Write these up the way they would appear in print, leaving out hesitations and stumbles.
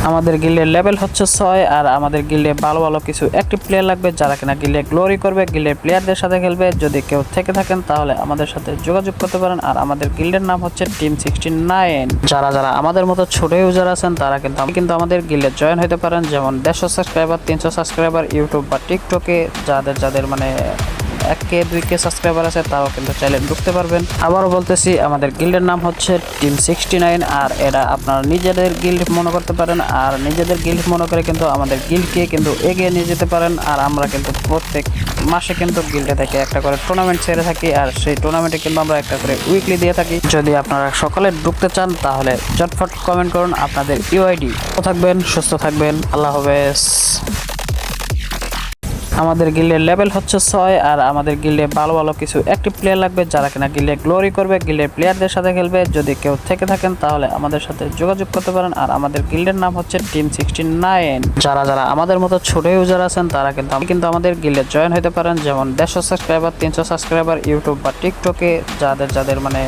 আমাদের গিল্ডের লেভেল হচ্ছে 6 আর আমাদের গিল্ডে ভালো ভালো কিছু অ্যাক্টিভ প্লেয়ার লাগবে যারা কিনা গিল্ডে গ্লোরি করবে, গিল্ডের প্লেয়ারদের সাথে খেলবে। যদি কেউ থেকে থাকেন তাহলে আমাদের সাথে যোগাযোগ করতে পারেন। আর আমাদের গিল্ডের নাম হচ্ছে টিম 69। যারা যারা আমাদের মতো ছোট ইউজার আছেন তারা কিন্তু আমাদের গিল্ডে জয়েন হতে পারেন। যেমন 150 সাবস্ক্রাইবার, 300 সাবস্ক্রাইবার ইউটিউব বা টিকটকে যাদের মানে 1K 2K সাবস্ক্রাইবার আছে তারাও কিন্তু চাইলে ঢুকতে পারবেন। আবারও বলতেছি, আমাদের গিল্ডের নাম হচ্ছে টিম 69 আর এটা আপনারা নিজেদের গিল্ড মনে করতে পারেন। আর নিজেদের গিল্ড মনে করে কিন্তু আমাদের গিল্ডকে কিন্তু এগিয়ে নিয়ে যেতে পারেন। আর আমরা কিন্তু প্রত্যেক মাসে কিন্তু গিল্ডে থেকে একটা করে টুর্নামেন্ট ছেড়ে থাকি আর সেই টুর্নামেন্টে কিন্তু আমরা একটা করে উইকলি দিয়ে থাকি। যদি আপনারা সকালে ঢুকতে চান তাহলে চটফট কমেন্ট করুন আপনাদের ইউআইডি। ভালো থাকবেন, সুস্থ থাকবেন, আল্লাহ হাফেজ। আমাদের গিল্ডের লেভেল হচ্ছে 6 আর আমাদের গিল্ডে ভালো ভালো কিছু অ্যাক্টিভ প্লেয়ার লাগবে যারা কিনা গিল্ডে গ্লোরি করবে, গিল্ডের প্লেয়ারদের সাথে খেলবে। যদি কেউ থেকে থাকেন তাহলে আমাদের সাথে যোগাযোগ করতে পারেন। আর আমাদের গিল্ডের নাম হচ্ছে টিম 69। যারা যারা আমাদের মতো ছোট ইউজার আছেন তারা কিন্তু আমাদের গিল্ডে জয়েন হতে পারেন। যেমন 150 সাবস্ক্রাইবার, 300 সাবস্ক্রাইবার ইউটিউব বা টিকটকে যাদের মানে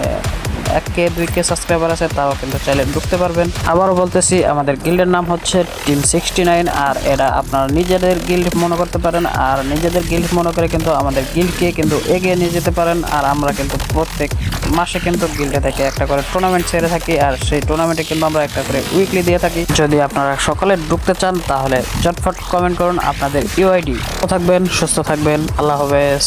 1K 2K সাবস্ক্রাইবার আছে তারাও কিন্তু চাইলে ঢুকতে পারবেন। আবারও বলতেছি, আমাদের গিল্ডের নাম হচ্ছে টিম 69 আর এটা আপনারা নিজেদের গিল্ড মনে করতে পারেন। আর নিজেদের গিল্ড মনে করে কিন্তু আমাদের গিল্ডকে কিন্তু এগিয়ে নিয়ে যেতে পারেন। আর আমরা কিন্তু প্রত্যেক মাসে কিন্তু গিল্ডে থেকে একটা করে টুর্নামেন্ট ছেড়ে থাকি আর সেই টুর্নামেন্টে কিন্তু আমরা একটা করে উইকলি দিয়ে থাকি। যদি আপনারা সকালে ঢুকতে চান তাহলে চটফট কমেন্ট করুন আপনাদের ইউআইডি। ভালো থাকবেন, সুস্থ থাকবেন, আল্লাহ হাফেজ।